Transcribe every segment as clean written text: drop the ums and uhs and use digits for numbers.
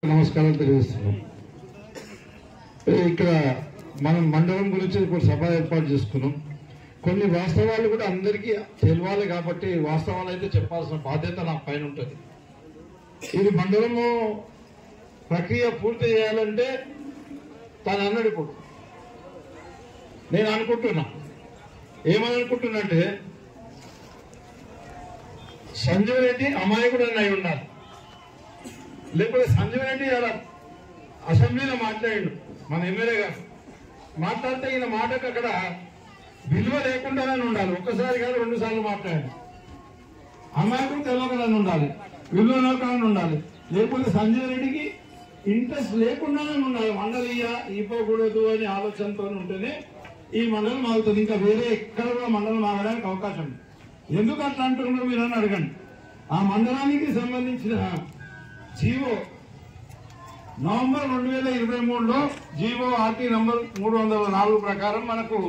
నమస్కారం తెలియజేస్తున్నాం. ఇక్కడ మనం మండలం గురించి ఒక సభ ఏర్పాటు చేసుకున్నాం. కొన్ని వాస్తవాలు కూడా అందరికీ తెలియాలి కాబట్టి వాస్తవాలు అయితే చెప్పాల్సిన బాధ్యత నా పైన ఉంటుంది. ఇది మండలము ప్రక్రియ పూర్తి చేయాలంటే తను అన్నాడు. ఇప్పుడు నేను అనుకుంటున్నా, ఏమని అనుకుంటున్నా అంటే సంజీవ్ రెడ్డి అమాయకుడు అయి ఉండాలి. లేకపోతే సంజీవ్ రెడ్డి అలా అసెంబ్లీలో మాట్లాడాడు, మన ఎమ్మెల్యే గారు మాట్లాడితే ఈయన మాటకు అక్కడ విలువ లేకుండానే ఉండాలి. ఒక్కసారి కాదు 2 సార్లు మాట్లాడాడు. అమాయకుడు తెలియకనే ఉండాలి, విలువ లేకుండా ఉండాలి. లేకపోతే సంజీవ్ రెడ్డికి ఇంట్రెస్ట్ లేకుండానే ఉండాలి. మండలి ఇవ్వకూడదు అని ఆలోచనతో ఉంటేనే ఈ మండలం ఆగుతుంది. ఇంకా వేరే ఎక్కడ కూడా మండలం ఆగడానికి అవకాశం ఉంది. ఎందుకు అట్లా అంటున్నారో మీరు అని అడగండి. ఆ మండలానికి సంబంధించిన జీవో నవంబర్ 2023లో జీవో ఆర్టీ నంబర్ 304 ప్రకారం మనకు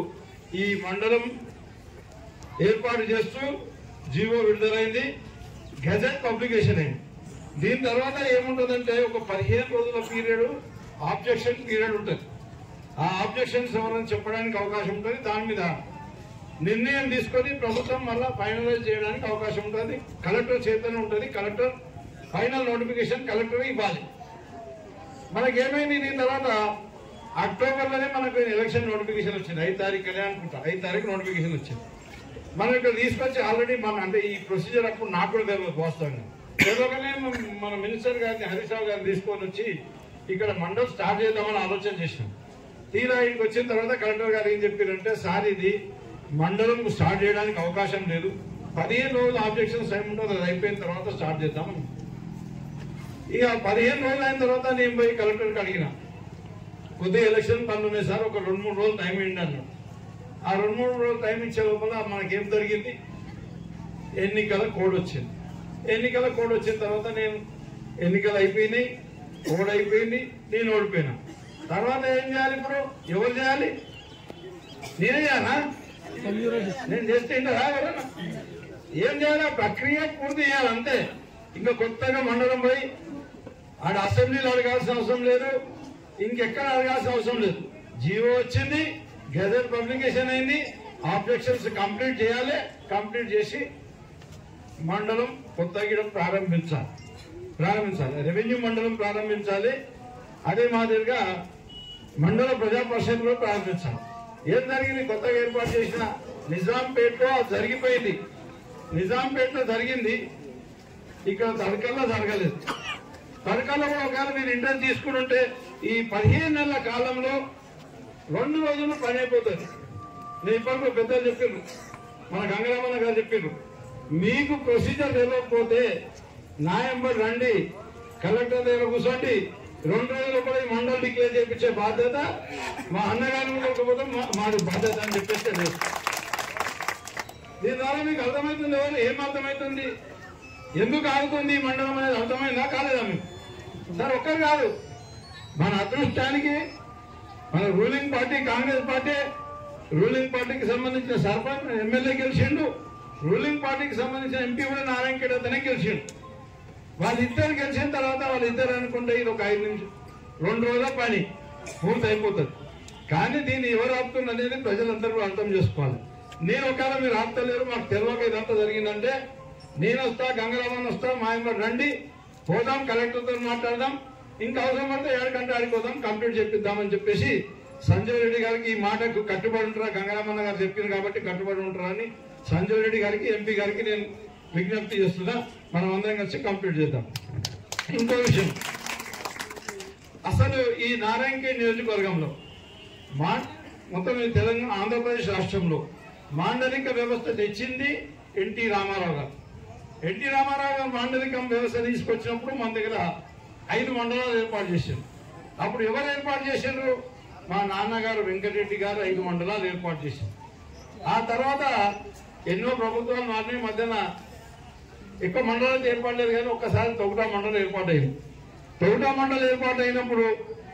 ఈ మండలం ఏర్పాటు చేస్తూ జీవో విడుదలైంది, గెజెట్ పబ్లికేషన్ అయింది. దీని తర్వాత ఏముంటుందంటే ఒక 15 రోజుల పీరియడ్ ఆబ్జెక్షన్ పీరియడ్ ఉంటుంది. ఆ ఆబ్జెక్షన్స్ ఎవరైనా చెప్పడానికి అవకాశం ఉంటుంది. దాని మీద నిర్ణయం తీసుకొని ప్రభుత్వం మళ్ళా ఫైనలైజ్ చేయడానికి అవకాశం ఉంటుంది. కలెక్టర్ చేతనే ఉంటుంది. కలెక్టర్ ఫైనల్ నోటిఫికేషన్ కలెక్టర్ ఇవ్వాలి. మనకేమైంది, దీని తర్వాత అక్టోబర్లోనే మనకు ఎలక్షన్ నోటిఫికేషన్ వచ్చింది. 5 తారీఖునే అనుకుంటా, 5 తారీఖు నోటిఫికేషన్ వచ్చింది. మనం ఇక్కడ తీసుకొచ్చి ఆల్రెడీ అంటే ఈ ప్రొసీజర్ అప్పుడు నాకు కూడా తెలియదు వాస్తవంగా. తెలియకనే మన మినిస్టర్ గారిని హరీష్ రావు గారిని తీసుకొని వచ్చి ఇక్కడ మండలం స్టార్ట్ చేద్దామని ఆలోచన చేసినాం. తీరా ఇంటికి వచ్చిన తర్వాత కలెక్టర్ గారు ఏం చెప్పారంటే, సార్ ఇది మండలం స్టార్ట్ చేయడానికి అవకాశం లేదు, 15 రోజులు ఆబ్జెక్షన్స్ టైం ఉంటుంది, అది అయిపోయిన తర్వాత స్టార్ట్ చేద్దామని. ఇక 15 రోజులు అయిన తర్వాత నేను పోయి కలెక్టర్కి అడిగిన, కొద్దిగా ఎలక్షన్ పనులు ఉన్నాయి సార్, ఒక 2-3 రోజులు టైం ఇవ్వండి అన్నాడు. ఆ 2-3 రోజులు టైం ఇచ్చే లోపల మనకేం జరిగింది, ఎన్నికల కోడ్ వచ్చింది. ఎన్నికల కోడ్ వచ్చిన తర్వాత నేను ఎన్నికలు అయిపోయినాయి, కోడ్ అయిపోయింది, నేను ఓడిపోయినా. తర్వాత ఏం చేయాలి? ఇప్పుడు ఎవరు చేయాలి? నేనే చేయాలా? నేను చేస్తే ఎవరన్నా ఏం చేయాలి? ప్రక్రియ పూర్తి చేయాలి అంతే. ఇంకా కొత్తగా మండలం పోయి ఆడ అసెంబ్లీలో అడగాల్సిన అవసరం లేదు, ఇంకెక్కడ అడగాల్సిన అవసరం లేదు. జీవో వచ్చింది, గెజెట్ పబ్లికేషన్ అయింది, ఆబ్జెక్షన్స్ కంప్లీట్ చేయాలి. కంప్లీట్ చేసి మండలం కొత్తగా ప్రారంభించాలి. రెవెన్యూ మండలం ప్రారంభించాలి. అదే మాదిరిగా మండల ప్రజా పరిషత్ కూడా ప్రారంభించాలి. ఏం జరిగింది? కొత్తగా ఏర్పాటు చేసిన నిజాంపేటలో జరిగిపోయింది. నిజాంపేటలో జరిగింది, ఇక్కడ తడకల్లో జరగలేదు. తడకల్లో కూడా ఒకవేళ మీరు ఇంట్రెస్ట్ తీసుకుంటుంటే ఈ 15 నెలల కాలంలో 2 రోజులు పని అయిపోతుంది. నేను ఇప్పటికీ పెద్దలు చెప్పారు, మన గంగరామన్న గారు చెప్పారు, మీకు ప్రొసీజర్ తెలియకపోతే న్యాయంబడి రండి, కలెక్టర్ దగ్గర కూర్చోండి, 2 రోజులు కూడా ఈ మండలం డిక్లేర్ చేయించే బాధ్యత మా అన్నగారిని లేకపోతే మాది బాధ్యత అని చెప్పేస్తే లేదు. దీని ద్వారా మీకు అర్థమవుతుంది, ఎవరు ఏం అర్థమవుతుంది, ఎందుకు ఆగుతుంది ఈ మండలం అనేది అర్థమైందా కాలేదా మీకు? సార్ ఒక్కరు కాదు, మన అదృష్టానికి మన ruling party Congress party, ruling పార్టీకి సంబంధించిన సర్పంచ్ ఎమ్మెల్యే గెలిచిండు, రూలింగ్ పార్టీకి సంబంధించిన ఎంపీ కూడా నారాయణఖేడ్ అతనే గెలిచిండు. వాళ్ళిద్దరు గెలిచిన తర్వాత వాళ్ళిద్దరు అనుకుంటే ఇది ఒక 5 నిమిషం 2 రోజుల పని పూర్తి అయిపోతుంది. కానీ దీన్ని ఎవరు ఆపుతుంది అనేది ప్రజలందరూ అర్థం చేసుకోవాలి. నేను ఒకవేళ మీరు ఆపుతలేరు, మాకు తెలియక ఇదంతా జరిగిందంటే నేను వస్తా, గంగరామన్ వస్తా, మా ఆయన రండి, పోదాం, కలెక్టర్తో మాట్లాడదాం, ఇంకా అవసరం పడితే 7 గంటలు ఆడిపోదాం, కంప్లీట్ చేపిద్దామని చెప్పేసి సంజయ్ రెడ్డి గారికి ఈ మాటకు కట్టుబడి ఉంటారా, గంగరామన్న గారు చెప్పారు కాబట్టి కట్టుబడి ఉంటారా అని సంజయ్ రెడ్డి గారికి ఎంపీ గారికి నేను విజ్ఞప్తి చేస్తున్నా. మనం అందరం కలిసి కంప్లీట్ చేద్దాం. ఇంకో విషయం, అసలు ఈ నారాయణఖేడ్ నియోజకవర్గంలో మొత్తం తెలంగాణ ఆంధ్రప్రదేశ్ రాష్ట్రంలో మాండలిక వ్యవస్థ తెచ్చింది ఎన్టీ రామారావు గారు. ఎన్టీ రామారావు గారు మాండలికం వ్యవస్థ తీసుకొచ్చినప్పుడు మన దగ్గర 5 మండలాలు ఏర్పాటు చేశారు. అప్పుడు ఎవరు ఏర్పాటు చేశారు? మా నాన్నగారు వెంకటరెడ్డి గారు 5 మండలాలు ఏర్పాటు చేశారు. ఆ తర్వాత ఎన్నో ప్రభుత్వాలు మారినాయి, మధ్యన ఎక్కువ మండలాలు ఏర్పడలేదు. కానీ ఒక్కసారి తొగుటా మండలం ఏర్పాటైంది. తొగుటా మండలం ఏర్పాటు అయినప్పుడు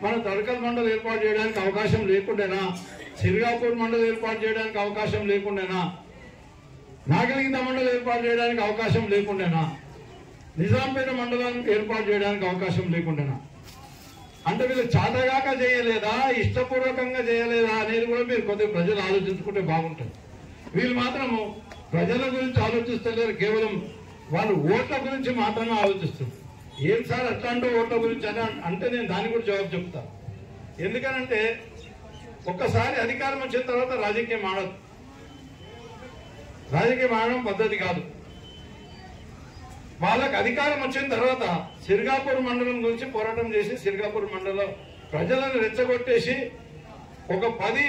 మన తడకల్ మండలం ఏర్పాటు చేయడానికి అవకాశం లేకుండానా, సిరిగాపూర్ మండలం ఏర్పాటు చేయడానికి అవకాశం లేకుండానా, నాగలింగ మండలం ఏర్పాటు చేయడానికి అవకాశం లేకుండానా, నిజాంపేట మండలాన్ని ఏర్పాటు చేయడానికి అవకాశం లేకుండా అంటే వీళ్ళు చాతగాక చేయలేదా, ఇష్టపూర్వకంగా చేయలేదా అనేది కూడా మీరు కొద్దిగా ప్రజలు ఆలోచించుకుంటే బాగుంటుంది. వీళ్ళు మాత్రము ప్రజల గురించి ఆలోచిస్తలేరు, కేవలం వాళ్ళు ఓట్ల గురించి మాత్రమే ఆలోచిస్తున్నారు. ఏం సార్ అట్లా అంటూ ఓట్ల గురించి అని అంటే నేను దానికి కూడా జవాబు చెప్తాను. ఎందుకనంటే ఒక్కసారి అధికారం వచ్చిన తర్వాత రాజకీయం ఆడదు. రాజకీయం ఆడడం పద్ధతి కాదు. వాళ్ళకి అధికారం వచ్చిన తర్వాత సిర్గాపూర్ మండలం గురించి పోరాటం చేసి సిర్గాపూర్ మండలం ప్రజలను రెచ్చగొట్టేసి ఒక 10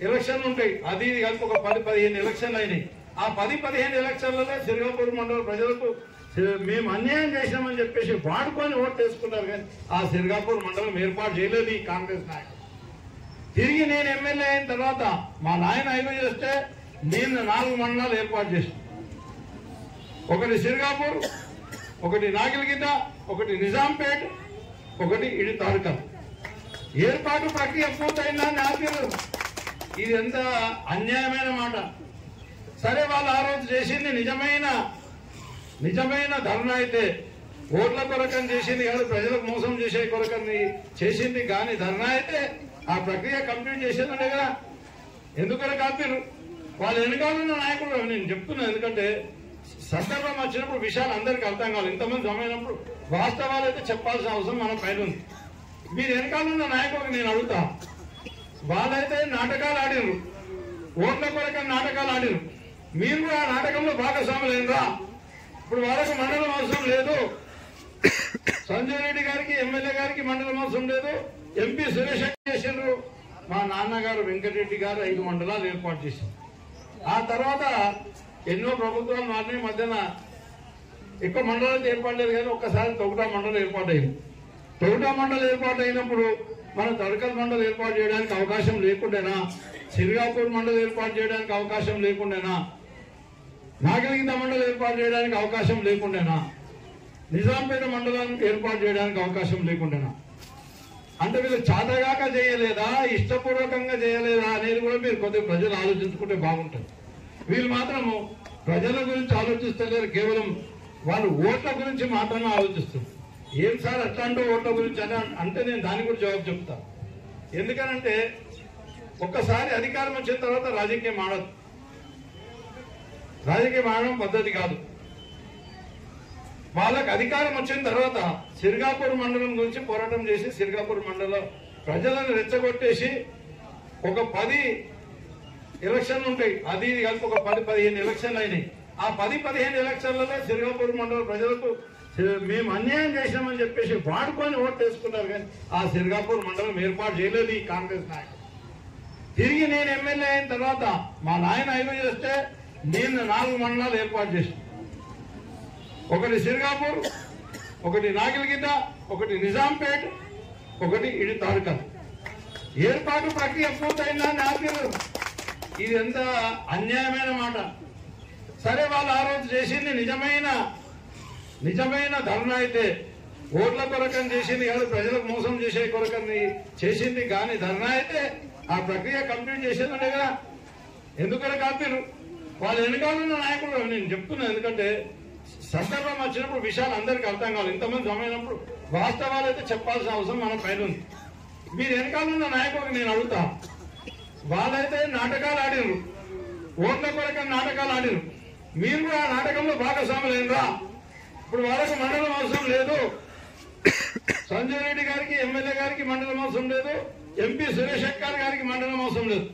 ఎలక్షన్లు ఉంటాయి, అది ఇది కలిపి ఒక 10-15 ఎలక్షన్లు అయినాయి. ఆ 10-15 ఎలక్షన్లలో సిర్గాపూర్ మండలం ప్రజలకు మేము అన్యాయం చేసినామని చెప్పేసి వాడుకొని ఓటు వేసుకున్నారు. కానీ ఆ సిర్గాపూర్ మండలం ఏర్పాటు చేయలేదు ఈ కాంగ్రెస్ నాయకులు. తిరిగి నేను ఎమ్మెల్యే అయిన తర్వాత మా నాయన 5 చేస్తే నేను 4 మండలాలు ఏర్పాటు చేసిన. ఒకటి సిర్గాపూర్, ఒకటి నాగిల్గిద్ద, ఒకటి నిజాంపేట్, ఒకటి ఇడి తాలూకాలు. ఏర్పాటు ప్రక్రియ పూర్తయిందని ఆపారు. ఇది ఎంత అన్యాయమైన మాట. సరే, వాళ్ళు ఆ రోజు చేసింది నిజమైన ధర్నా అయితే, ఓట్ల కొరకని చేసింది కాదు, ప్రజలకు మోసం చేసే కొరకని చేసింది కానీ ధర్నా అయితే ఆ ప్రక్రియ కంప్లీట్ చేసేది ఉండే కదా. ఎందుకొరకు ఆపారు? వాళ్ళు వెనకాలన్న నాయకులు నేను చెప్తున్నాను. ఎందుకంటే సందర్భం వచ్చినప్పుడు విషయాలు అందరికీ అర్థం కావాలి. ఇంతమంది జమైనప్పుడు వాస్తవాలు అయితే చెప్పాల్సిన అవసరం మన పైన ఉంది. మీరు వెనకాలన్న నాయకులకు నేను అడుగుతా, వాళ్ళైతే నాటకాలు ఆడిరు, ఓట్ల కొరకని నాటకాలు ఆడిరు. మీరు కూడా ఆ నాటకంలో భాగస్వాములైనరా? ఇప్పుడు వాళ్ళకు మండలం అవసరం లేదు. సంజయ్ రెడ్డి గారికి, ఎమ్మెల్యే గారికి మండలం అవసరం లేదు. ఎంపీ సురేష్ చేసిండ్రు. మా నాన్నగారు వెంకటరెడ్డి గారు 5 మండలాలు ఏర్పాటు చేశారు. ఆ తర్వాత ఎన్నో ప్రభుత్వాలు మారినాయి. మధ్యన ఎక్కువ మండలాలు ఏర్పడలేదు కానీ ఒక్కసారి తొగుటా మండలం ఏర్పాటైంది. తొగుటా మండలం ఏర్పాటు అయినప్పుడు మనం తడకల్ మండలం ఏర్పాటు చేయడానికి అవకాశం లేకుండేనా? సిర్గాపూర్ మండలం ఏర్పాటు చేయడానికి అవకాశం లేకుండేనా? నాగిల్గిద్ద మండలం ఏర్పాటు చేయడానికి అవకాశం లేకుండేనా? నిజాంపేట మండలం ఏర్పాటు చేయడానికి అవకాశం లేకుండేనా? అంటే వీళ్ళు చాతగాక చేయలేదా, ఇష్టపూర్వకంగా చేయలేదా అనేది కూడా మీరు కొద్దిగా ప్రజలు ఆలోచించుకుంటే బాగుంటుంది. వీళ్ళు మాత్రము ప్రజల గురించి ఆలోచిస్తలేరు, కేవలం వాళ్ళు ఓట్ల గురించి మాత్రమే ఆలోచిస్తున్నారు. ఏం సార్ అట్లా అంటూ ఓట్ల గురించి అని అంటే నేను దానికి కూడా జవాబు చెప్తాను. ఎందుకనంటే ఒక్కసారి అధికారం వచ్చిన తర్వాత రాజకీయం ఆడదు. రాజకీయం ఆడడం పద్ధతి కాదు. వాళ్ళకి అధికారం వచ్చిన తర్వాత సిర్గాపూర్ మండలం గురించి పోరాటం చేసి సిర్గాపూర్ మండలం ప్రజలను రెచ్చగొట్టేసి ఒక 10 ఎలక్షన్లు ఉంటాయి, అది ఇది కలిపి ఒక 10-15 ఎలక్షన్లు అయినాయి. ఆ 10-15 ఎలక్షన్లలో సిర్గాపూర్ మండలం ప్రజలకు మేము అన్యాయం చేసినామని చెప్పేసి వాడుకొని ఓటు వేసుకున్నారు. కానీ ఆ సిర్గాపూర్ మండలం ఏర్పాటు చేయలేదు ఈ కాంగ్రెస్ నాయకులు. తిరిగి నేను ఎమ్మెల్యే అయిన తర్వాత మా నాయన 5 చేస్తే నేను 4 మండలాలు ఏర్పాటు చేసిన. ఒకటి సిర్గాపూర్, ఒకటి నాగిల్గిద్ద, ఒకటి నిజాంపేట్, ఒకటి ఇడి తాలూకాలు. ఏర్పాటు ప్రక్రియ పూర్తయిందని ఆపారు. ఇది ఎంత అన్యాయమైన మాట. సరే, వాళ్ళు ఆ రోజు చేసింది నిజమైన ధర్నా అయితే, ఓట్ల కొరకని చేసింది కాదు, ప్రజలకు మోసం చేసే కొరకని చేసింది కానీ ధర్నా అయితే ఆ ప్రక్రియ కంప్లీట్ చేసేది ఉండే కదా. ఎందుకొరకు ఆపారు? వాళ్ళు వెనకాలన్న నాయకులు నేను చెప్తున్నాను. ఎందుకంటే సందర్భం వచ్చినప్పుడు విషయాలు అందరికీ అర్థం కావాలి. ఇంతమంది జమైనప్పుడు వాస్తవాలు అయితే చెప్పాల్సిన అవసరం మన పైన ఉంది. మీరు వెనకాలన్న నాయకులకు నేను అడుగుతా, వాళ్ళైతే నాటకాలు ఆడిరు, ఓట్ల కొరకని నాటకాలు ఆడిరు. మీరు కూడా ఆ నాటకంలో భాగస్వాములైనరా? ఇప్పుడు వాళ్ళకు మండలం అవసరం లేదు. సంజయ్ రెడ్డి గారికి, ఎమ్మెల్యే గారికి మండలం అవసరం లేదు. ఎంపీ సురేష్ గారికి మండలం అవసరం లేదు.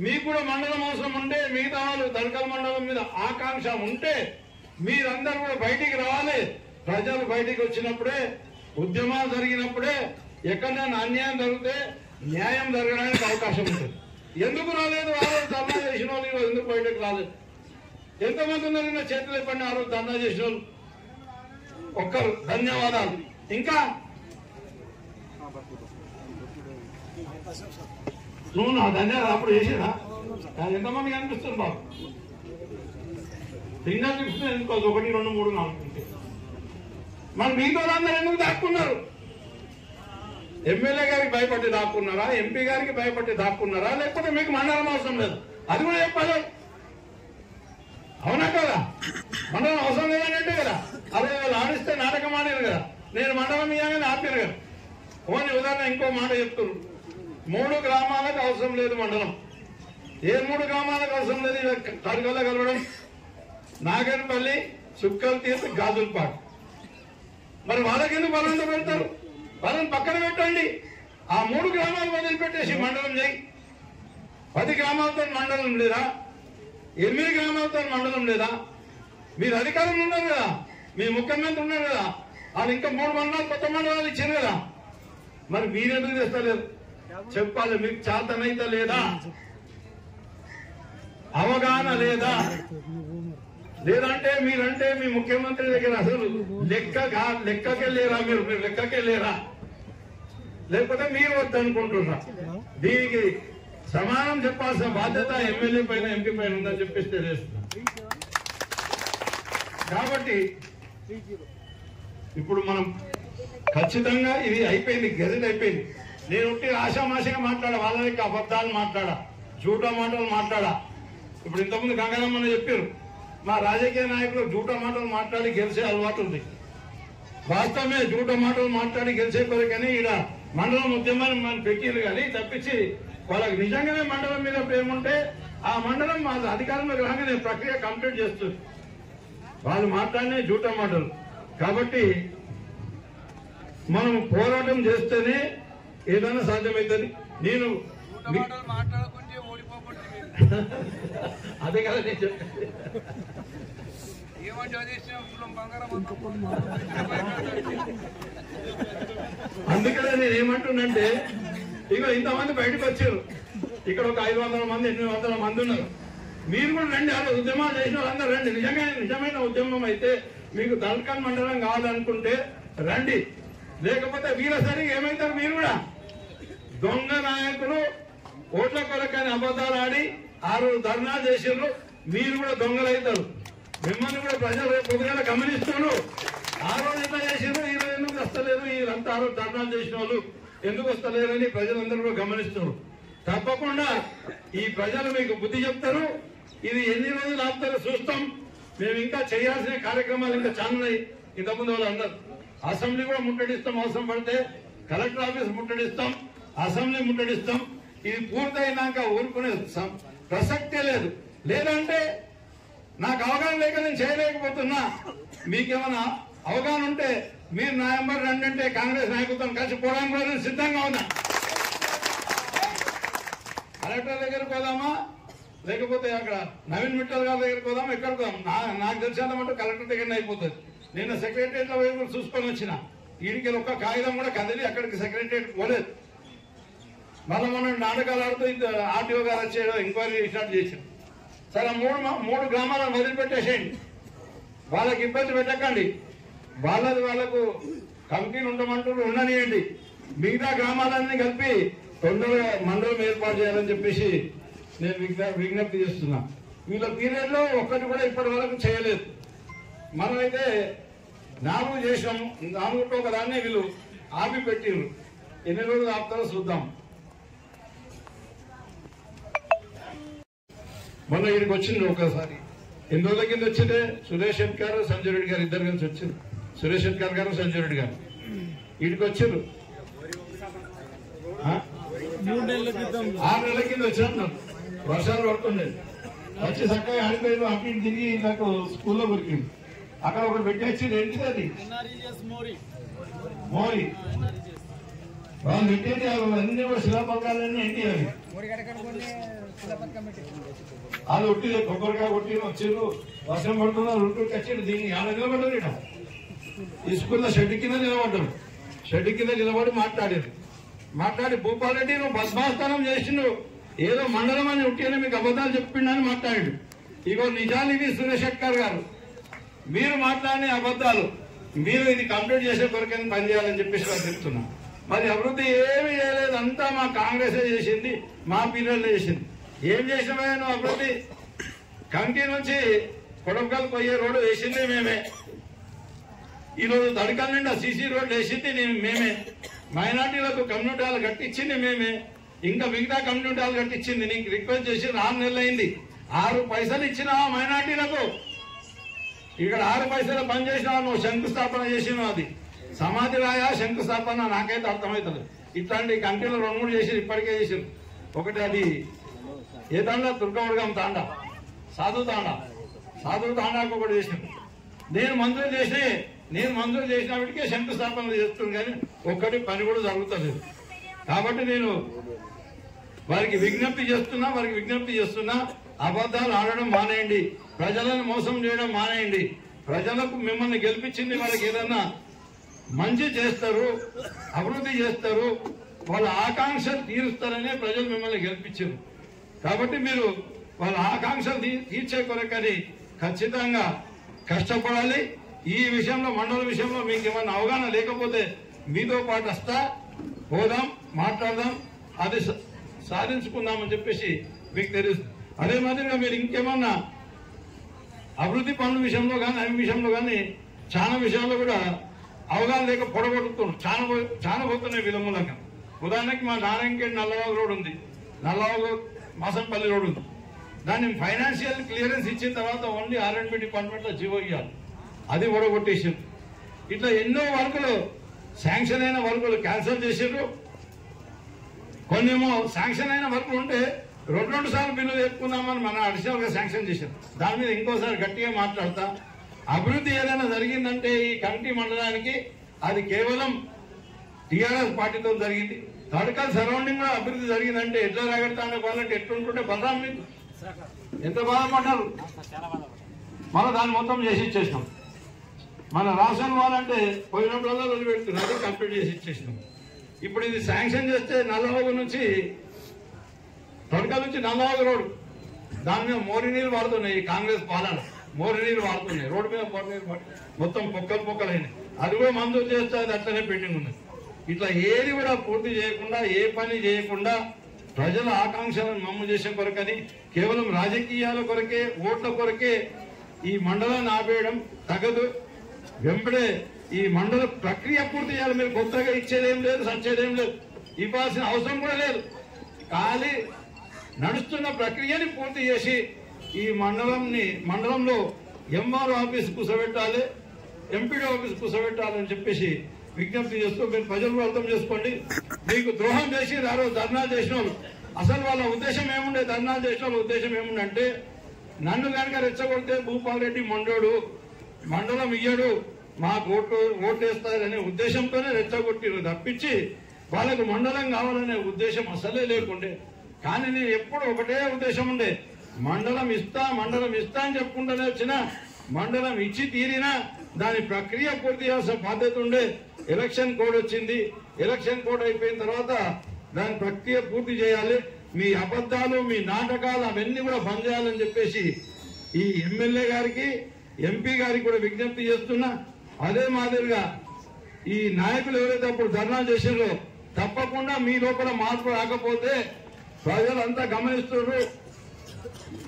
మీకు కూడా మండలం అవసరం ఉంటే, మిగతా వాళ్ళు తడకల్ మండలం మీద ఆకాంక్ష ఉంటే మీరందరూ కూడా బయటికి రావాలి. ప్రజలు బయటికి వచ్చినప్పుడే, ఉద్యమాలు జరిగినప్పుడే, ఎక్కడైనా అన్యాయం జరిగితే న్యాయం జరగడానికి అవకాశం ఉంటుంది. ఎందుకు రాలేదు? ఆ రోజు ధర్నా చేసిన వాళ్ళు ఈరోజు ఎందుకు బయటకు రాలేదు? ఎంతమంది ఉన్నారు నిన్న చేతులు ఇవ్వండి. ఆ రోజు ధర్నా చేసిన వాళ్ళు ఒక్కరు. ధన్యవాదాలు. ఇంకా నువ్వు నా ధన్యవాదాలు అప్పుడు చేసినా ఎంతమంది కనిపిస్తుంది బాబు? సింగల్ చూపిస్తే ఎందుకు 1, 2, 3, 4 మరి మిగతా వాళ్ళందరూ ఎందుకు దాక్కున్నారు? ఎమ్మెల్యే గారికి భయపడి దాక్కున్నారా? ఎంపీ గారికి భయపడి దాక్కున్నారా? లేకపోతే మీకు మండలం అవసరం లేదు? అది కూడా చెప్పాలి. అవునా కదా? మండలం అవసరం లేదనంటే కదా. అదే వాళ్ళు ఆడిస్తే నాటకం ఆడారు కదా. నేను మండలం ఇవ్వగానే ఆపారు కదా. ఓని ఉదాహరణ ఇంకో మాట చెప్తున్నారు, 3 గ్రామాలకు అవసరం లేదు మండలం. ఏ 3 గ్రామాలకు అవసరం లేదు? తడగల కలవడం, నాగర్పల్లి, సుక్కల తీర్థ, గాజులపాడు. మరి వాళ్ళకి ఎందుకు బలంతో పెడతారు? వాళ్ళని పక్కన పెట్టండి. ఆ 3 గ్రామాలు వదిలిపెట్టేసి మండలం చేయి. 10 గ్రామాలతో మండలం లేదా? 8 గ్రామాలతో మండలం లేదా? మీరు అధికారంలో ఉన్నారు కదా, మీ ముఖ్యమంత్రి ఉన్నారు కదా, వాళ్ళు ఇంకా 3 మండలాలు కొత్త మండలాలు ఇచ్చారు కదా. మరి మీరెందుకు చేస్తలేరు చెప్పాలి. మీకు చేతనైతే లేదా? అవగాహన లేదా? లేదంటే మీరంటే మీ ముఖ్యమంత్రి దగ్గర అసలు లెక్కకే లేరా? మీరు లెక్కకే లేరా? లేకపోతే మీరు వద్దనుకుంటున్నా? దీనికి సమానం చెప్పాల్సిన బాధ్యత ఎమ్మెల్యే పైన, ఎంపీ పైన ఉందని చెప్పేసి తెలియజేస్తున్నా. కాబట్టి ఇప్పుడు మనం ఖచ్చితంగా ఇది అయిపోయింది, గెజెట్ అయిపోయింది. నేను ఉంటే ఆశామాషగా మాట్లాడా, వాళ్ళ యొక్క అబద్ధాలు మాట్లాడా, జూటా మాటలు మాట్లాడా. ఇప్పుడు ఇంతకుముందు గంగారమ్మని చెప్పారు, మా రాజకీయ నాయకులు జూటా మాటలు మాట్లాడి గెలిచే అలవాటు ఉంది. వాస్తవమే, జూటా మాటలు మాట్లాడి గెలిచే కొరకని ఈడ మండలం ఉద్యమాన్ని మనం పెట్టారు. కానీ తప్పించి వాళ్ళకి నిజంగానే మండలం మీద ప్రేమ ఉంటే ఆ మండలం మా అధికారంలోకి రాగానే ప్రక్రియ కంప్లీట్ చేస్తుంది. వాళ్ళు మాట్లాడినే జూటా మాటలు. కాబట్టి మనం పోరాటం చేస్తేనే ఏదైనా సాధ్యమవుతుంది. నేను అదే కదా నేను చెప్పేది. అందుకనే నేను ఏమంటున్నంటే, ఇక ఇంతమంది బయటకు వచ్చారు, ఇక్కడ ఒక 500 మంది 800 మంది ఉన్నారు. మీరు కూడా రండి, అలా ఉద్యమాలు చేసిన వాళ్ళందరూ రండి. నిజమైన ఉద్యమం అయితే మీకు దళకల్ మండలం కావాలనుకుంటే రండి. లేకపోతే వీరసరిగా ఏమైతారు? మీరు కూడా దొంగ నాయకులు ఓట్ల కొరకని అబద్ధాలు ఆడి 6 ధర్నా చేసిర్రు. మీరు కూడా దొంగలవుతారు. మిమ్మల్ని కూడా ప్రజలు పొద్దుగా గమనిస్తున్నారు. 6 రోజు ఎట్లా చేసిర్రు, ఈ రోజు ఎందుకు వస్తలేదు, వీరంతా 6 రోజు ధర్నాలు చేసిన వాళ్ళు ఎందుకు వస్తలేరని ప్రజలందరూ కూడా గమనిస్తున్నారు. తప్పకుండా ఈ ప్రజలు మీకు బుద్ధి చెప్తారు. ఇది ఎన్ని రోజులు ఆపుతారో చూస్తాం. మేము ఇంకా చేయాల్సిన కార్యక్రమాలు ఇంకా చాలా. ఇంతకుముందు వాళ్ళు అన్నారు, అసెంబ్లీ కూడా ముట్టడిస్తాం, అవసరం పడితే కలెక్టర్ ఆఫీస్ ముట్టడిస్తాం, అసెంబ్లీ ముట్టడిస్తాం. ఇది పూర్తయినాక ఊరుకునే ప్రసక్తే లేదు. లేదంటే నాకు అవగాహన లేక నేను చేయలేకపోతున్నా. మీకేమైనా అవగాహన ఉంటే మీరు నా నెంబర్ రండి అంటే కాంగ్రెస్ నాయకులతో కలిసి పోవడానికి కూడా నేను సిద్ధంగా ఉన్నా. కలెక్టర్ దగ్గరికి పోదామా, లేకపోతే అక్కడ నవీన్ మిట్టల్ గారి దగ్గరికి పోదామా, ఎక్కడికి పోదాం? నాకు తెలిసినంత మటు కలెక్టర్ దగ్గరనే అయిపోతుంది. నేను సెక్రటరియట్ లో వైపు చూసుకొని వచ్చిన, వీడికి ఒక్క కాగితం కూడా కదిలి అక్కడికి సెక్రటరియట్ పోలేదు. మళ్ళీ మనం నాటకాలు ఆడుతూ ఆర్టీఓ గారు వచ్చేయడం ఎంక్వైరీ స్టార్ట్ చేసాం. సరే, 3 గ్రామాలను వదిలిపెట్టేసేయండి, వాళ్ళకి ఇబ్బంది పెట్టకండి. వాళ్ళకు కమిటీలు ఉండమంటూ ఉండనియండి. మిగతా గ్రామాలన్నీ కలిపి తొందరగా మండలం ఏర్పాటు చేయాలని చెప్పేసి నేను విజ్ఞప్తి చేస్తున్నా. వీళ్ళ పీరియడ్ లో ఒక్కటి కూడా ఇప్పటి వరకు చేయలేదు. మనమైతే 4 చేసాం, 4 ఒకదాన్ని వీళ్ళు ఆపి పెట్టిండ్రు. ఎన్ని రోజులు ఆపుతారో చూద్దాం. మొన్న ఇక్కడికి వచ్చింది ఒకసారి, ఎన్ని రోజుల కింద వచ్చిందే సురేష్ శెట్కర్, సంజయ్ రెడ్డి గారు ఇద్దరు కలిసి వచ్చింది. సురేష్ శెట్కర్ గారు, సంజయ్ రెడ్డి గారు వీడికి వచ్చారు. 6 నెలల కింద వచ్చాను. వర్షాలు పడుతుండేది. వచ్చి చక్కగా ఆడిపోయారు. అటు ఇటు తిరిగి నాకు స్కూల్లో దొరికింది. అక్కడ ఒకటి పెట్టేసి ఏంటిది అది మోరీ వాళ్ళు పెట్టేది. అన్ని కూడా శిలాపథకాలన్నీ ఏంటి అవి వాళ్ళు ఒట్టి కొబ్బరికాయ కొట్టి వచ్చారు. వర్షం పడుతున్నారు, ఉరుకుడికి వచ్చాడు. దీన్ని ఎలా నిలబడ్డారు? ఇక్కడ ఈ స్కూల్లో షెడ్ కింద నిలబడ్డారు. షెడ్ కింద నిలబడి మాట్లాడి భూపాల్ రెడ్డి నువ్వు బద్మాస్థానం చేసిండు, ఏదో మండలం అని ఉట్టిని మీకు అబద్ధాలు చెప్పిండని మాట్లాడాడు. ఇగో నిజాలు ఇవి. సురేష్ శెట్కర్ గారు, మీరు మాట్లాడిన అబద్ధాలు, మీరు ఇది కంప్లీట్ చేసే కొరకని పనిచేయాలని చెప్పేసి వాళ్ళు చెప్తున్నా. మరి అభివృద్ధి ఏమీ చేయలేదు, అంతా మా కాంగ్రెసే చేసింది, మా పీరియడ్లో చేసింది. ఏం చేసినా నువ్వు అభివృద్ధి? కంకి నుంచి కొడకల్ పోయే రోడ్డు వేసింది మేమే. ఈరోజు దడకల్ నిండా సీసీ రోడ్డు వేసింది మేమే. మైనార్టీలకు కమ్యూనిటీ హాల్ కట్టించింది మేమే. ఇంకా మిగతా కమ్యూనిటీ హాల్ కట్టించింది. నీకు రిక్వెస్ట్ చేసి 6 నెలలు అయింది. 6 పైసలు ఇచ్చినా మైనార్టీలకు. ఇక్కడ 6 పైసలు బంద్ చేసినావు, నువ్వు శంకుస్థాపన చేసినావు. అది సమాధి రాయ శంకుస్థాపన నాకైతే అర్థమవుతుంది. ఇట్లాంటి కంటిలో 2-3 చేసి ఇప్పటికే చేసారు. ఒకటి అది ఏ తాండా, దుర్గవర్గం తాండా, సాధు తాండాకు ఒకటి చేసారు. నేను మంజూరు చేసినప్పటికే శంకుస్థాపన చేస్తుంది, కానీ ఒక్కటి పని కూడా జరుగుతుంది. కాబట్టి నేను వారికి విజ్ఞప్తి చేస్తున్నా, అబద్ధాలు ఆడడం మానేయండి, ప్రజలను మోసం చేయడం మానేయండి. ప్రజలకు మిమ్మల్ని గెలిపించింది వాళ్ళకి ఏదన్నా మంచి చేస్తారు, అభివృద్ధి చేస్తారు, వాళ్ళ ఆకాంక్షలు తీరుస్తారనే ప్రజలు మిమ్మల్ని గెలిపించారు. కాబట్టి మీరు వాళ్ళ ఆకాంక్షలు తీర్చే కొరకని ఖచ్చితంగా కష్టపడాలి. ఈ విషయంలో, మండల విషయంలో మీకు ఏమైనా అవగాహన లేకపోతే మీతో పాటు పోదాం, మాట్లాడదాం, అది సాధించుకుందామని చెప్పేసి మీకు తెలుసు. అదే మాదిరిగా మీరు ఇంకేమన్నా అభివృద్ధి పనుల విషయంలో కానీ, అన్ని విషయంలో కానీ చాలా విషయాల్లో కూడా అవగాహన లేక పొడగొట్టుతున్నారు. చాలా పోతున్నాయి విధములంగా. ఉదాహరణకి మా నారాయణఖేడ్ నల్లవాగు రోడ్ ఉంది, నల్లవాగు మాసంపల్లి రోడ్ ఉంది. దాన్ని ఫైనాన్షియల్ క్లియరెన్స్ ఇచ్చిన తర్వాత ఓన్లీ R&B డిపార్ట్మెంట్ లో జీవో ఇవ్వాలి, అది ఓడగొట్టేసారు. ఇట్లా ఎన్నో వర్కులు, శాంక్షన్ అయిన వర్కులు క్యాన్సిల్ చేసారు. కొన్నేమో శాంక్షన్ అయిన వర్కులు ఉంటే 2 సార్లు బిల్లు చెప్పుకుందామని మన అడిషనల్ గా శాంక్షన్ చేశారు. దాని మీద ఇంకోసారి గట్టిగా మాట్లాడతా. అభివృద్ధి ఏదైనా జరిగిందంటే ఈ కమిటీ మండలానికి అది కేవలం టీఆర్ఎస్ పార్టీతో జరిగింది. తడకల్ సరౌండింగ్ కూడా అభివృద్ధి జరిగిందంటే ఎట్లా రాగడతానే వాళ్ళంటే ఎట్లుంటుంటే బలరాం మీకు ఎంత బాధపడ్డారు. మళ్ళీ దాన్ని మొత్తం చేసి ఇచ్చేసినాం. మన రాష్ట్రం వాళ్ళంటే పోయినప్పుడల్లా వదిలిపెడుతున్నారు, అది కంప్లీట్ చేసి ఇచ్చేసినాం. ఇప్పుడు ఇది శాంక్షన్ చేస్తే నల్లవాగు నుంచి, తడకల్ నుంచి నల్లవాగు రోడ్డు, దాని మీద మోరి నీళ్ళు వాడుతున్నాయి. ఈ కాంగ్రెస్ పాలన మోరి నీళ్ళు వాడుతున్నాయి, రోడ్డు మీద మోరి నీళ్ళు మొత్తం పొక్కలైనాయి. అది కూడా మంజూరు చేస్తే అది అట్లనే పెండింగ్ ఉంది. ఇట్లా ఏది కూడా పూర్తి చేయకుండా, ఏ పని చేయకుండా ప్రజల ఆకాంక్షలను మమ్ము చేసే కొరకని కేవలం రాజకీయాల కొరకే, ఓట్ల కొరకే ఈ మండలాన్ని ఆపేయడం తగదు. వెంబడే ఈ మండల ప్రక్రియ పూర్తి చేయాలి. మీరు కొత్తగా ఇచ్చేదేం లేదు, సచ్చేదేం లేదు, ఇవ్వాల్సిన అవసరం కూడా లేదు. ఖాళీ నడుస్తున్న ప్రక్రియని పూర్తి చేసి ఈ మండలంలో ఎంఆర్ఓ ఆఫీస్ కూర్చోబెట్టాలి, ఎంపీడీ ఆఫీస్ కూర్చోబెట్టాలని చెప్పేసి విజ్ఞప్తి చేస్తూ మీరు ప్రజలు అర్థం చేసుకోండి. మీకు ద్రోహం చేసి ఆ రోజు ధర్నా చేసిన వాళ్ళు అసలు వాళ్ళ ఉద్దేశం ఏముండే, ధర్నా చేసిన వాళ్ళ ఉద్దేశం ఏముండంటే నన్ను కనుక రెచ్చగొడితే భూపాల్ రెడ్డి మొండోడు, మండలం ఇయ్యడు, మాకు ఓటేస్తారనే ఉద్దేశంతోనే రెచ్చగొట్టిరు తప్పించి వాళ్ళకు మండలం కావాలనే ఉద్దేశం అసలే లేకుండే. కానీ నేను ఎప్పుడు ఒకటే ఉద్దేశం ఉండే, మండలం ఇస్తా అని చెప్పుకుంటూనే వచ్చిన, మండలం ఇచ్చి తీరినా దాని ప్రక్రియ పూర్తి చేయాల్సిన బాధ్యత ఉండే. ఎలక్షన్ కోడ్ వచ్చింది, ఎలక్షన్ కోడ్ అయిపోయిన తర్వాత దాని ప్రక్రియ పూర్తి చేయాలి. మీ అబద్దాలు, మీ నాటకాలు అవన్నీ కూడా బంద్ చేయాలని చెప్పేసి ఈ ఎమ్మెల్యే గారికి, ఎంపీ గారికి కూడా విజ్ఞప్తి చేస్తున్నా. అదే మాదిరిగా ఈ నాయకులు ఎవరైతే అప్పుడు ధర్నా చేశారో తప్పకుండా మీ లోపల మార్పు రాకపోతే ప్రజలంతా గమనిస్తున్నారు.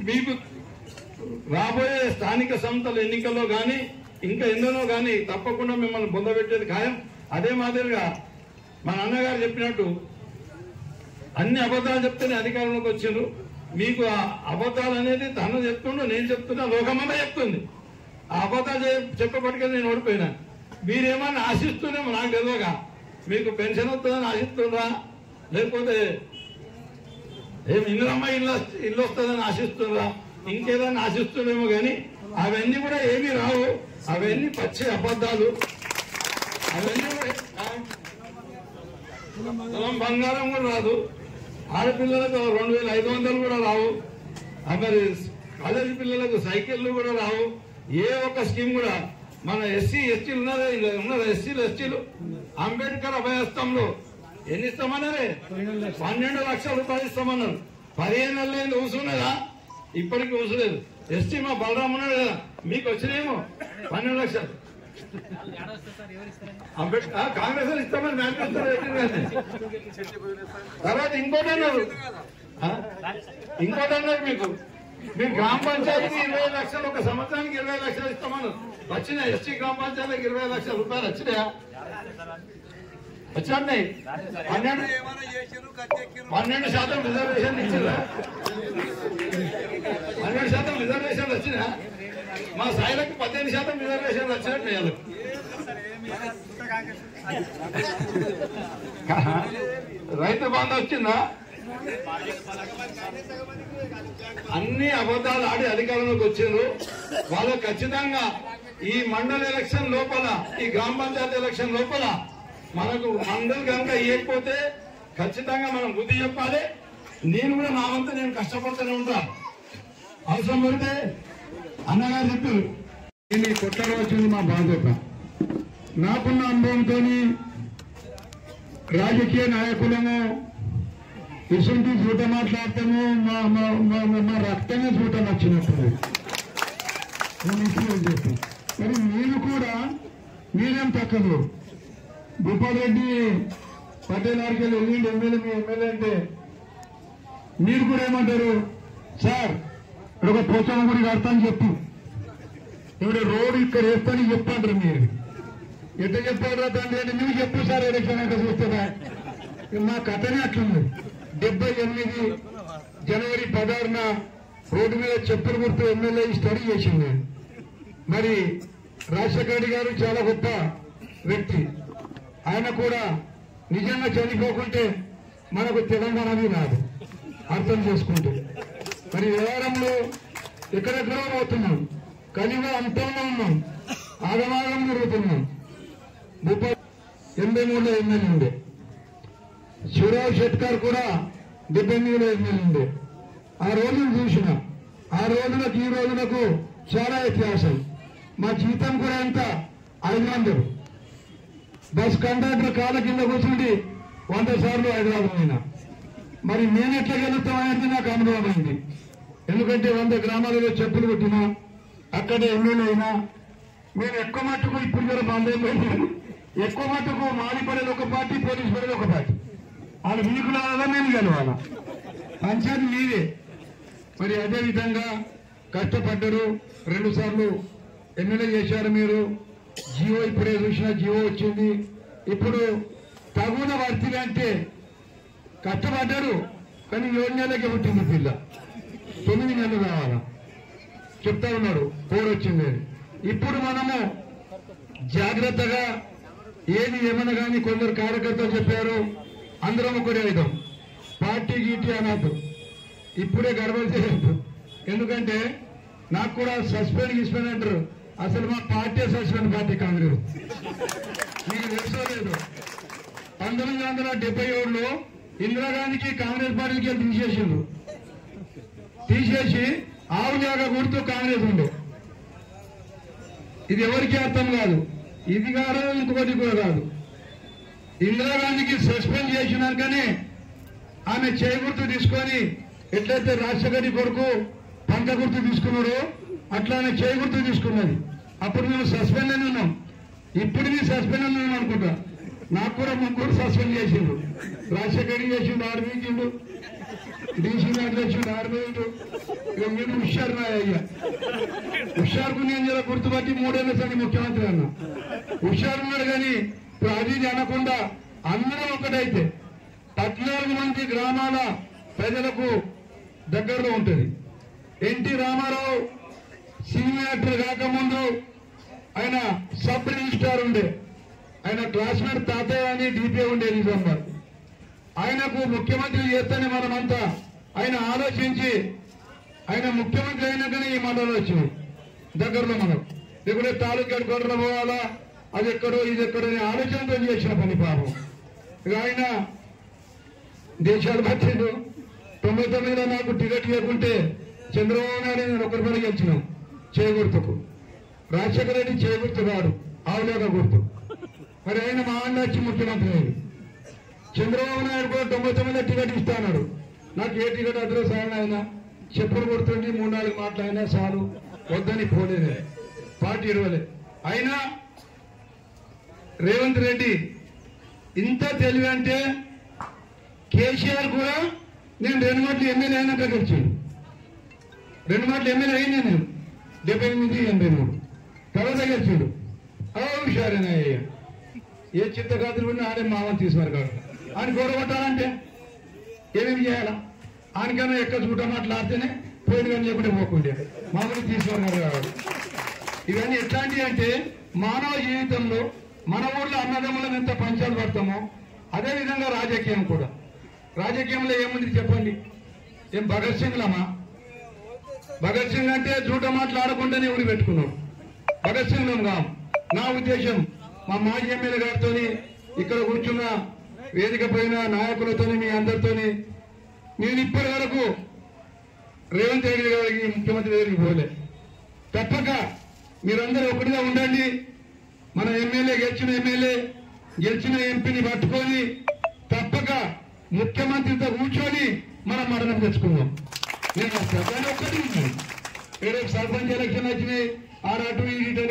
మీకు రాబోయే స్థానిక సంస్థల ఎన్నికల్లో గాని ఇంకా ఎన్నో గాని తప్పకుండా మిమ్మల్ని పొందబెట్టేది ఖాయం. అదే మాదిరిగా మన అన్నగారు చెప్పినట్టు అన్ని అబద్దాలు చెప్తేనే అధికారంలోకి వచ్చారు. మీకు ఆ అబద్దాలు అనేది తను చెప్తుండో, నేను చెప్తున్నా, లోకమంతా చెప్తుంది. ఆ అబద్దాలు చెప్పబట్టిగా నేను ఓడిపోయినా. మీరేమన్నా ఆశిస్తూనేమో నాకు తెలియగా, మీకు పెన్షన్ వస్తుందని ఆశిస్తుండ్రా, లేకపోతే ఏమి ఇంద్రమ్మ ఇల్లు వస్తుందని ఆశిస్తుండ్రా, ఇంకేదైనా ఆశిస్తుండేమో కానీ అవన్నీ కూడా ఏమీ రావు. అవన్నీ పచ్చి అబద్దాలు. అవన్నీ బంగారం కూడా రాదు. ఆడపిల్లలకు 2500 కూడా రావు. మరి కాలేజీ పిల్లలకు సైకిళ్లు కూడా రావు. ఏ ఒక్క స్కీమ్ కూడా మన ఎస్సీలు ఉన్నారా ఎస్సీలు అంబేద్కర్ అభయస్థంలో ఎన్ని ఇస్తామన్నారే? 12 లక్షల రూపాయలు ఇస్తామన్నారు. 15 నెలలు ఊసున్నదా? ఇప్పటికీ ఊసలేదు. ఎస్టీ మా బలరాం ఉన్నాడు కదా, మీకు వచ్చినేమో 12 లక్షలు. కాంగ్రెస్ ఇస్తామని మేనిఫెస్టోలో పెట్టింది. తర్వాత ఇంకోటి అన్నారు మీకు గ్రామ పంచాయతీకి 20 లక్షలు, ఒక సంవత్సరానికి 20 లక్షలు ఇస్తామన్నారు. వచ్చినాయి ఎస్టీ గ్రామ పంచాయతీకి 20 లక్షల రూపాయలు వచ్చినాయా? వచ్చినాయి. 12% రిజర్వేషన్ ఇచ్చిరా? 12% రిజర్వేషన్లు వచ్చినా? మా సాయిలకు 18% రిజర్వేషన్లు వచ్చినట్టు రైతు బంధు వచ్చిందా? అన్ని అబద్ధాలు ఆడి అధికారంలోకి వచ్చిండ్రు. వాళ్ళు ఖచ్చితంగా ఈ మండల ఎలక్షన్ లోపల, ఈ గ్రామ పంచాయతీ ఎలక్షన్ లోపల మనకు మండలి కనుక ఇవ్వకపోతే ఖచ్చితంగా మనం బుద్ధి చెప్పాలి. నేను కూడా నా వంతు నేను కష్టపడుతూనే ఉంటాను. అవసరం పడితే అన్నగారు చెప్పారు, నేను కొత్తగా వచ్చింది మా బాధ్యత. నాకున్న అనుభవంతో రాజకీయ నాయకులను ఇసుంటి చూట మాట్లాడతాము, మా రక్తమే చూట నచ్చినప్పుడు నేను చెప్పాను. మరి మీరు కూడా మీరేం తక్కువ. భూపాల్ రెడ్డి పటేల్ గారికి వెళ్ళిండి ఎమ్మెల్యే, మీ ఎమ్మెల్యే అంటే మీరు కూడా ఏమంటారు, సార్ ఇక్కడ ఒక పోచమ్మ గుడి కడతాను చెప్పు, ఇప్పుడు రోడ్డు ఇక్కడ వేస్తానని చెప్పంటారు. మీరు ఎట్లా చెప్పారు తండ్రి అంటే మీరు చెప్పు సార్ ఎలక్షన్ అంటే చూస్తారా. మా కథనే అట్లుంది. 78 జనవరి 16న రోడ్డు మీద చెప్పులు గుర్తు ఎమ్మెల్యే స్టడీ చేసింది. మరి రాజశేఖర రెడ్డి గారు చాలా గొప్ప వ్యక్తి. ఆయన కూడా నిజంగా చనిపోకుంటే మనకు తెలంగాణది రాదు, అర్థం చేసుకుంటే. మరి వ్యవహారంలో ఎక్కడెక్కడో పోతున్నాం, కలిగా అంతంలో ఉన్నాం, ఆగమాగం జరుగుతున్నాం. 83లో ఎమ్మెల్యే ఉండే, శివరావు షెట్కర్ కూడా 78లో ఎమ్మెల్యే ఉండే. ఆ రోజులు చూసిన, ఆ రోజులకు ఈ రోజులకు చాలా వ్యత్యాసం. మా జీతం కూడా ఎంత 500. బస్ కండక్టర్ కాళ్ళ కింద కూర్చుండి 100 సార్లు హైదరాబాద్ పోయినా. మరి నేను ఎట్లా గెలుస్తామనేది నాకు అనుభవం అయింది. ఎందుకంటే 100 గ్రామాలలో చెప్పులు కొట్టినా, అక్కడే ఎమ్మెల్యే అయినా. నేను ఎక్కువ మట్టుకు ఇప్పుడు కూడా బంధు ఎక్కువ మట్టుకు మాది పడేది ఒక పార్టీ, పోలీసు పడేది ఒక పార్టీ. వాళ్ళు వీకులాగా నేను గెలవాలా, పంచాయతీ మీదే. మరి అదే విధంగా కష్టపడ్డారు. 2 సార్లు ఎమ్మెల్యే చేశారు మీరు. జియో ఇప్పుడే చూసినా జియో వచ్చింది. ఇప్పుడు తగున వర్తిగా అంటే కష్టపడ్డారు, కానీ 7 నెలలకి పుట్టింది పిల్ల. 9 నెలలు కావాలా చెప్తా ఉన్నాడు, పోరు వచ్చింది. ఇప్పుడు మనము జాగ్రత్తగా ఏది ఏమన్నా కానీ కొందరు కార్యకర్తలు చెప్పారు, అందరం ఒకటే అవుతాం, పార్టీ గీటీ అనద్దు. ఇప్పుడే గర్వం చేయొద్దు. ఎందుకంటే నాకు కూడా సస్పెండ్ అంటారు. అసలు మా పార్టీ సస్పెండ్ పార్టీ కాంగ్రెస్. మీకు తెలుసో లేదు, 1977లో ఇందిరాగాంధీకి కాంగ్రెస్ పార్టీకి తీసేసిండ్రు. తీసేసి ఆవు జాగా గుర్తు కాంగ్రెస్ ఉండే. ఇది ఎవరికి అర్థం కాదు. ఇది కాదు, ఇంకొకటి కూడా కాదు. ఇందిరాగాంధీకి సస్పెండ్ చేసినాకనే ఆమె చేయి గుర్తు తీసుకొని, ఎట్లయితే రాజశేఖర్ కొడుకు పంట గుర్తు తీసుకున్నాడు అట్లా ఆమె చేయి గుర్తు తీసుకున్నది. అప్పుడు మేము సస్పెండ్ అని ఉన్నాం, ఇప్పుడు మీ సస్పెండ్ అని ఉన్నాం అనుకుంటా. నాకు కూడా 3 సస్పెండ్ చేసిండు. రాజశేఖర్ చేసిండు, ఆర్మీకిండు, డీసీ చేసిండు, ఆర్మీండు. ఇక మీరు హుషారు అయ్యా, హుషారుకు నేను జర గుర్తుపట్టి 3 ఏళ్ళ సంది ముఖ్యమంత్రి అన్నా. హుషారున్నాడు కానీ ఇప్పుడు అది అనకుండా అందరం ఒకటైతే 14 మంది గ్రామాల ప్రజలకు దగ్గరలో ఉంటుంది. ఎన్టీ రామారావు సినిమా యాక్టర్ కాకముందు ఆయన సబ్ రిజిస్ట్రార్ ఉండే. ఆయన క్లాస్మేట్ తాతయ్య అని డిపిఓ ఉండే నిజామాబాద్. ఆయనకు ముఖ్యమంత్రి చేస్తేనే మనమంతా ఆయన ఆలోచించి ఆయన ముఖ్యమంత్రి అయినాకనే ఈ మండలం వచ్చింది దగ్గరలో. మనం లేకుంటే తాలూకు ఎక్కడికొండలో పోవాలా, అది ఎక్కడో ఇది ఎక్కడో అనే ఆలోచనతో చేసిన పని పాపం. ఇక ఆయన దేశాలు పట్టిండు. 99లో నాకు టికెట్ ఇవ్వకుంటే చంద్రబాబు నాయుడు నేను ఒకరి పని గెలిచినాం చేగుర్తుకు. రాజశేఖర రెడ్డి చేగుర్తు కాడు, ఆవులేక గుర్తు. మరి ఆయన మా అన్న వచ్చి ముఖ్యమంత్రి అయ్యాడు. చంద్రబాబు నాయుడు కూడా 99లో టికెట్ ఇస్తాడు. నాకు ఏ టికెట్ అడ్రస్ ఆయన ఆయన చెప్పులు కొడుతుండి 3-4 మాటలు అయినా చాలు, వద్దని పోలేదే, పార్టీ ఇరవలే. అయినా రేవంత్ రెడ్డి ఇంత తెలివి అంటే కేసీఆర్ కూడా నేను 2 మాటలు ఎమ్మెల్యే అయినాక గెలిచాను. 2 మాటలు ఎమ్మెల్యే అయింది నేను 78-83 తర్వాత గెలిచాడు. హుషారేనయ్య, ఏ చిత్తగాతులు ఉన్నా ఆడే మామని తీసుకున్నారు కాబట్టి ఆయన గొడవట్టాలంటే ఏమేమి చేయాలా? ఆయనకైనా ఎక్కడ చూడ మాట్లాడితేనే పోయిన కానీ చెప్పడే పోకుండే మామూలు తీసుకున్నారు కాబట్టి. ఇవన్నీ ఎట్లాంటివి అంటే మానవ జీవితంలో మన ఊర్లో అన్నదమ్ములను ఎంత పంచాలు పడతామో అదేవిధంగా రాజకీయం కూడా. రాజకీయంలో ఏముంది చెప్పండి? ఏం భగత్ సింగ్లమా? భగత్ సింగ్ అంటే జూట మాట్లాడకుండానే ఊరి పెట్టుకున్నాం. భగత్ సింగ్లం కాదు. నా ఉద్దేశం మా మాజీ ఎమ్మెల్యే గారితో, ఇక్కడ కూర్చున్న వేదిక పైన నాయకులతో, మీ అందరితో నేను ఇప్పటి వరకు రేవంత్ రెడ్డి గారికి ముఖ్యమంత్రి దగ్గరికి పోలే. తప్పక మీరందరూ ఒకటిగా ఉండండి. మన ఎమ్మెల్యే గెలిచిన ఎంపీని పట్టుకొని తప్పక ముఖ్యమంత్రితో కూర్చొని మనం మరణం తెచ్చుకుందాం. నేను ఒక్కటి సర్పంచ్ ఎలక్షన్ వచ్చినాయి, ఆడ అటు ఇటు